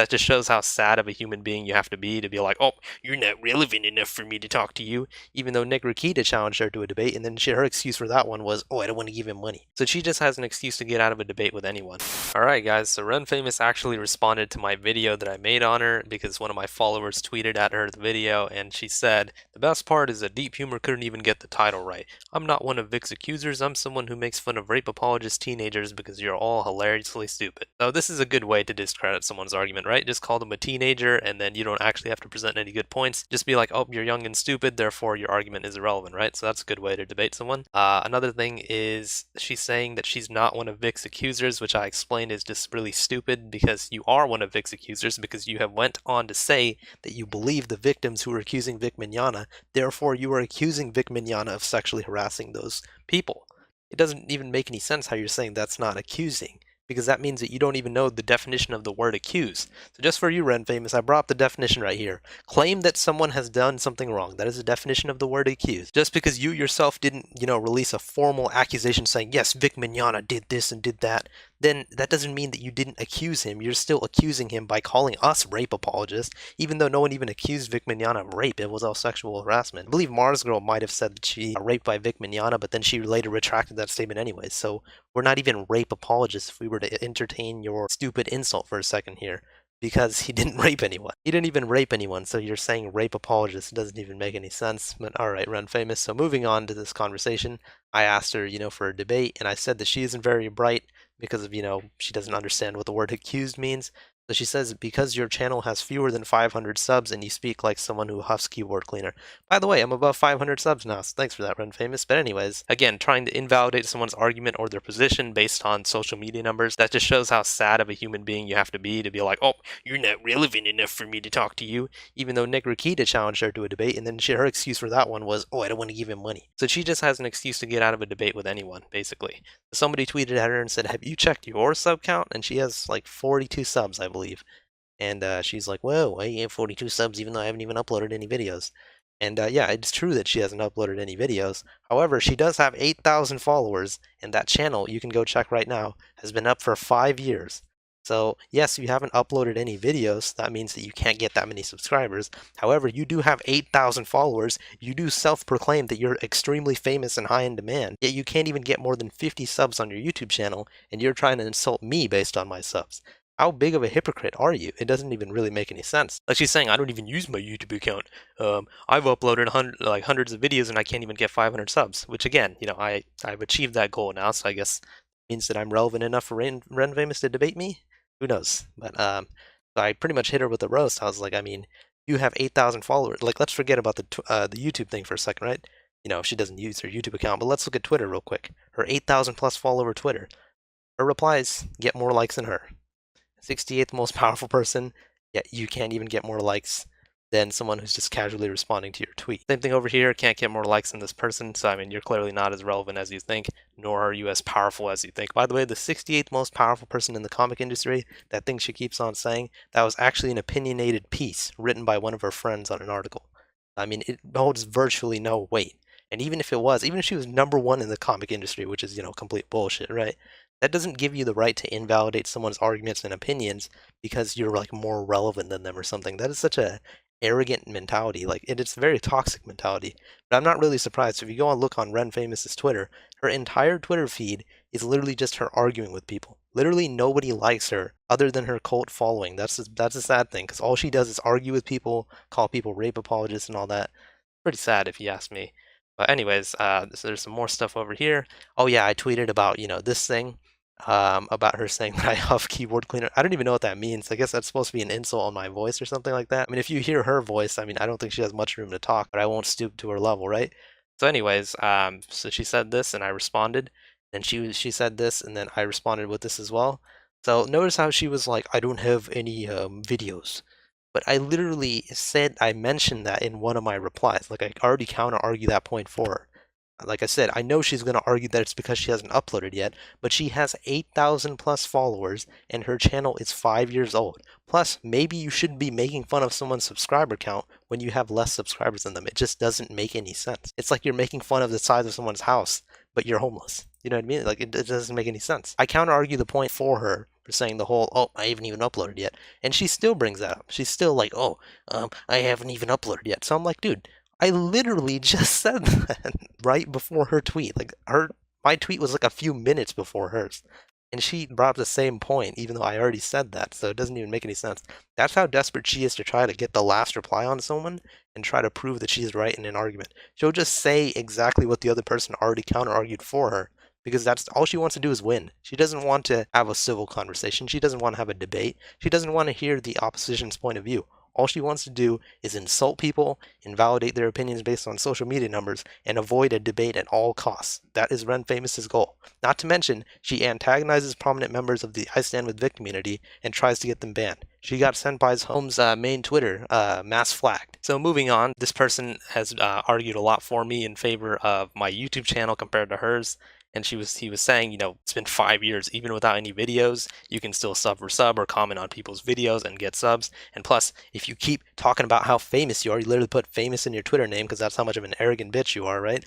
That just shows how sad of a human being you have to be like, oh, you're not relevant enough for me to talk to you, even though Nick Rakita challenged her to a debate, and then her excuse for that one was, oh, I don't want to give him money. So she just has an excuse to get out of a debate with anyone. Alright guys, so Renfamous actually responded to my video that I made on her because one of my followers tweeted at her the video, and she said, the best part is that Deep Humor couldn't even get the title right. I'm not one of Vic's accusers, I'm someone who makes fun of rape apologist teenagers because you're all hilariously stupid. So this is a good way to discredit someone's argument, right? Just call them a teenager and then you don't actually have to present any good points. Just be like, oh, you're young and stupid, therefore your argument is irrelevant, right? So that's a good way to debate someone. Another thing is she's saying that she's not one of Vic's accusers, which I explained is just really stupid because you are one of Vic's accusers because you have went on to say that you believe the victims who were accusing Vic Mignogna, therefore you are accusing Vic Mignogna of sexually harassing those people. It doesn't even make any sense how you're saying that's not accusing, because that means that you don't even know the definition of the word accuse. So just for you, Renfamous, I brought up the definition right here. Claim that someone has done something wrong. That is the definition of the word accuse. Just because you yourself didn't, release a formal accusation saying, yes, Vic Mignogna did this and did that, then that doesn't mean that you didn't accuse him. You're still accusing him by calling us rape apologists, even though no one even accused Vic Mignogna of rape. It was all sexual harassment. I believe Mars Girl might have said that she raped by Vic Mignogna, but then she later retracted that statement anyways. So we're not even rape apologists if we were to entertain your stupid insult for a second here, because he didn't rape anyone. He didn't even rape anyone, so you're saying rape apologist. It doesn't even make any sense. But alright, Renfamous. So moving on to this conversation, I asked her, for a debate, and I said that she isn't very bright because of, she doesn't understand what the word accused means. So she says, because your channel has fewer than 500 subs and you speak like someone who huffs keyboard cleaner. By the way, I'm above 500 subs now, so thanks for that, Renfamous. But anyways, again, trying to invalidate someone's argument or their position based on social media numbers, that just shows how sad of a human being you have to be like, oh, you're not relevant enough for me to talk to you, even though Nick Rakita challenged her to a debate, and then her excuse for that one was, oh, I don't want to give him money. So she just has an excuse to get out of a debate with anyone, basically. Somebody tweeted at her and said, have you checked your sub count? And she has like 42 subs, I believe. And she's like, whoa, I have 42 subs even though I haven't even uploaded any videos. And yeah, it's true that she hasn't uploaded any videos. However, she does have 8,000 followers, and that channel, you can go check right now, has been up for 5 years. So yes, you haven't uploaded any videos. That means that you can't get that many subscribers. However, you do have 8,000 followers. You do self-proclaim that you're extremely famous and high in demand. Yet you can't even get more than 50 subs on your YouTube channel, and you're trying to insult me based on my subs. How big of a hypocrite are you? It doesn't even really make any sense. Like she's saying, I don't even use my YouTube account. I've uploaded hundreds of videos and I can't even get 500 subs. Which again, I've achieved that goal now, so I guess it means that I'm relevant enough for Renfamous to debate me. Who knows? But so I pretty much hit her with a roast. I was like, I mean, you have 8,000 followers. Like, let's forget about the YouTube thing for a second, right? She doesn't use her YouTube account, but let's look at Twitter real quick. Her 8,000 plus follower Twitter. Her replies get more likes than her. 68th most powerful person, yet you can't even get more likes than someone who's just casually responding to your tweet. Same thing over here, can't get more likes than this person, so I mean, you're clearly not as relevant as you think, nor are you as powerful as you think. By the way, the 68th most powerful person in the comic industry, that thing she keeps on saying, that was actually an opinionated piece written by one of her friends on an article. I mean, it holds virtually no weight. And even if she was #1 in the comic industry, which is, complete bullshit, right? That doesn't give you the right to invalidate someone's arguments and opinions because you're like more relevant than them or something. That is such a arrogant mentality. Like it's a very toxic mentality. But I'm not really surprised. If you go and look on Renfamous's Twitter, her entire Twitter feed is literally just her arguing with people. Literally nobody likes her other than her cult following. That's a sad thing because all she does is argue with people, call people rape apologists and all that. Pretty sad if you ask me. But anyways, so there's some more stuff over here. Oh yeah, I tweeted about, this thing, about her saying that I huff keyboard cleaner. I don't even know what that means. I guess that's supposed to be an insult on my voice or something like that. I mean, if you hear her voice, I mean, I don't think she has much room to talk, but I won't stoop to her level, right? So anyways, so she said this and I responded, and she said this and then I responded with this as well. So notice how she was like, I don't have any videos. But I literally I mentioned that in one of my replies. Like, I already counter-argue that point for her. Like I said, I know she's going to argue that it's because she hasn't uploaded yet, but she has 8,000 plus followers, and her channel is 5 years old. Plus, maybe you shouldn't be making fun of someone's subscriber count when you have less subscribers than them. It just doesn't make any sense. It's like you're making fun of the size of someone's house, but you're homeless. You know what I mean? Like, it doesn't make any sense. I counter-argue the point for her for saying the whole, oh, I haven't even uploaded yet. And she still brings that up. She's still like, oh, I haven't even uploaded yet. So I'm like, dude, I literally just said that right before her tweet. Like, my tweet was like a few minutes before hers. And she brought up the same point, even though I already said that, so it doesn't even make any sense. That's how desperate she is to try to get the last reply on someone and try to prove that she's right in an argument. She'll just say exactly what the other person already counter-argued for her, because that's all she wants to do is win. She doesn't want to have a civil conversation. She doesn't want to have a debate. She doesn't want to hear the opposition's point of view. All she wants to do is insult people, invalidate their opinions based on social media numbers, and avoid a debate at all costs. That is Renfamous's goal. Not to mention, she antagonizes prominent members of the I Stand With Vic community and tries to get them banned. She got Senpai's home's main Twitter mass flagged. So moving on, this person has argued a lot for me in favor of my YouTube channel compared to hers. And he was saying, it's been 5 years, even without any videos, you can still sub or comment on people's videos and get subs. And plus, if you keep talking about how famous you are, you literally put famous in your Twitter name because that's how much of an arrogant bitch you are, right?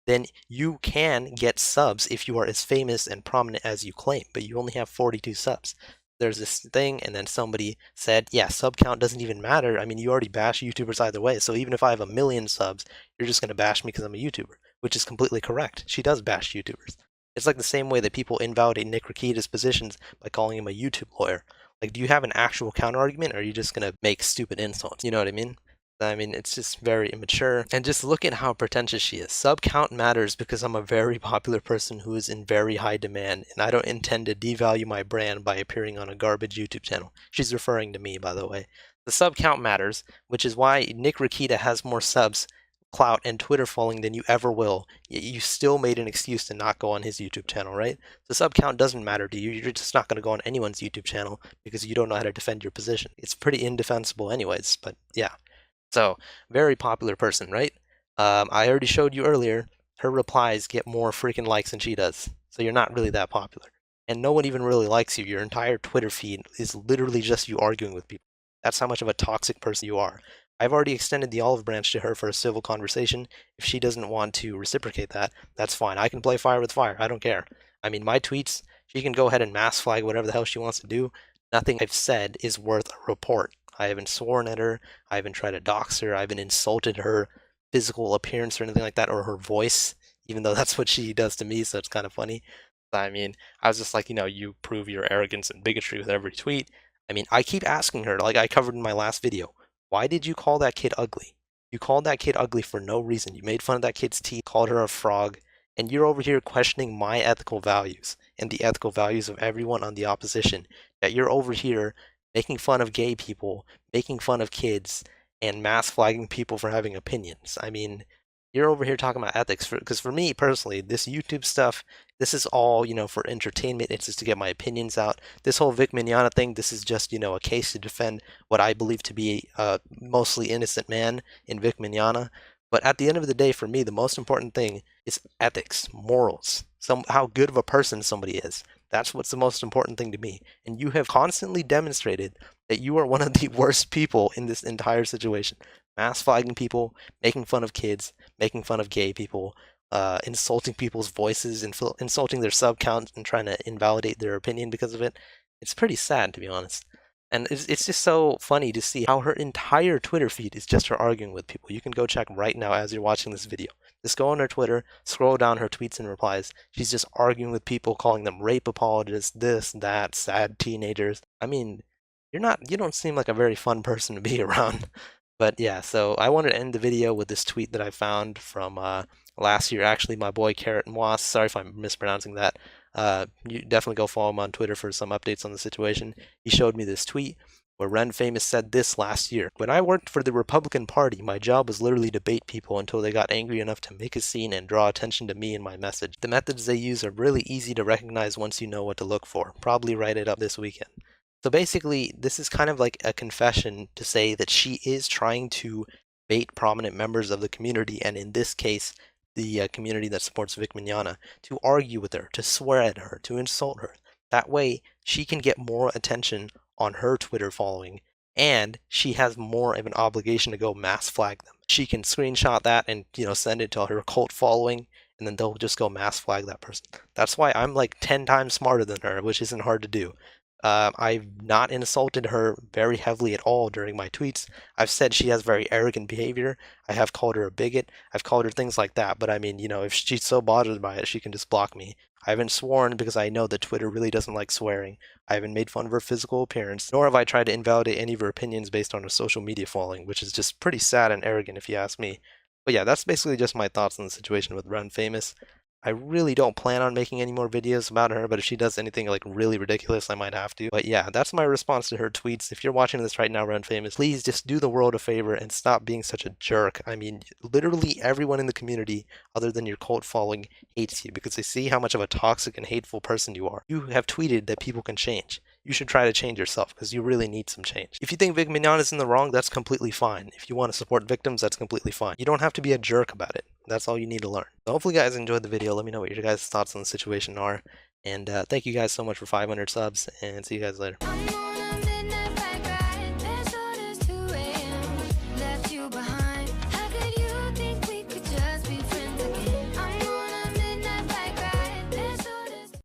Then you can get subs if you are as famous and prominent as you claim, but you only have 42 subs. There's this thing, and then somebody said, yeah, sub count doesn't even matter. I mean, you already bash YouTubers either way, so even if I have 1 million subs, you're just going to bash me because I'm a YouTuber, which is completely correct. She does bash YouTubers. It's like the same way that people invalidate Nick Rakita's positions by calling him a YouTube lawyer. Like, do you have an actual counter argument, or are you just going to make stupid insults? You know what I mean? I mean, it's just very immature. And just look at how pretentious she is. Sub count matters because I'm a very popular person who is in very high demand, and I don't intend to devalue my brand by appearing on a garbage YouTube channel. She's referring to me, by the way. The sub count matters, which is why Nick Rakita has more subs, clout, and Twitter following than you ever will. Yet you still made an excuse to not go on his YouTube channel, right? The sub count doesn't matter to you. You're just not going to go on anyone's YouTube channel because you don't know how to defend your position. It's pretty indefensible anyways, but yeah. So, very popular person, right? I already showed you earlier, her replies get more freaking likes than she does. So you're not really that popular. And no one even really likes you. Your entire Twitter feed is literally just you arguing with people. That's how much of a toxic person you are. I've already extended the olive branch to her for a civil conversation. If she doesn't want to reciprocate that, that's fine. I can play fire with fire. I don't care. I mean, my tweets, she can go ahead and mass flag whatever the hell she wants to do. Nothing I've said is worth a report. I haven't sworn at her. I haven't tried to dox her. I haven't insulted her physical appearance or anything like that, or her voice, even though that's what she does to me, so it's kind of funny. I mean, I was just like, you prove your arrogance and bigotry with every tweet. I mean, I keep asking her, like I covered in my last video, why did you call that kid ugly? You called that kid ugly for no reason. You made fun of that kid's teeth, called her a frog, and you're over here questioning my ethical values and the ethical values of everyone on the opposition. Yet you're over here making fun of gay people, making fun of kids, and mass flagging people for having opinions. I mean, you're over here talking about ethics because for me personally, this YouTube stuff, this is all, for entertainment. It's just to get my opinions out. This whole Vic Mignogna thing, this is just, a case to defend what I believe to be a mostly innocent man in Vic Mignogna. But at the end of the day, for me, the most important thing is ethics, morals, how good of a person somebody is. That's what's the most important thing to me. And you have constantly demonstrated that you are one of the worst people in this entire situation. Mass flagging people, making fun of kids, making fun of gay people, insulting people's voices, insulting their sub count and trying to invalidate their opinion because of it. It's pretty sad, to be honest. And it's just so funny to see how her entire Twitter feed is just her arguing with people. You can go check right now as you're watching this video. Just go on her Twitter, scroll down her tweets and replies. She's just arguing with people, calling them rape apologists, this, that, sad teenagers. I mean, you don't seem like a very fun person to be around. But yeah, so I wanted to end the video with this tweet that I found from last year. Actually, my boy Carrot Moss. Sorry if I'm mispronouncing that. You definitely go follow him on Twitter for some updates on the situation. He showed me this tweet where Renfamous said this last year. When I worked for the Republican Party, my job was literally to bait people until they got angry enough to make a scene and draw attention to me and my message. The methods they use are really easy to recognize once you know what to look for. Probably write it up this weekend. So basically, this is kind of like a confession to say that she is trying to bait prominent members of the community, and in this case, the community that supports Vic Mignogna, to argue with her, to swear at her, to insult her. That way, she can get more attention on her Twitter following, and she has more of an obligation to go mass flag them. She can screenshot that and send it to her cult following, and then they'll just go mass flag that person. That's why I'm like 10 times smarter than her, which isn't hard to do. I've not insulted her very heavily at all during my tweets. I've said she has very arrogant behavior. I have called her a bigot. I've called her things like that. But I mean, if she's so bothered by it, she can just block me. I haven't sworn because I know that Twitter really doesn't like swearing. I haven't made fun of her physical appearance, nor have I tried to invalidate any of her opinions based on her social media following, which is just pretty sad and arrogant if you ask me. But yeah, that's basically just my thoughts on the situation with Renfamous. I really don't plan on making any more videos about her, but if she does anything like really ridiculous, I might have to. But yeah, that's my response to her tweets. If you're watching this right now, Renfamous, please just do the world a favor and stop being such a jerk. I mean, literally everyone in the community, other than your cult following, hates you because they see how much of a toxic and hateful person you are. You have tweeted that people can change. You should try to change yourself because you really need some change. If you think Vic Mignogna is in the wrong, that's completely fine. If you want to support victims, that's completely fine. You don't have to be a jerk about it. That's all you need to learn. So hopefully you guys enjoyed the video. Let me know what your guys' thoughts on the situation are. And thank you guys so much for 500 subs, and see you guys later.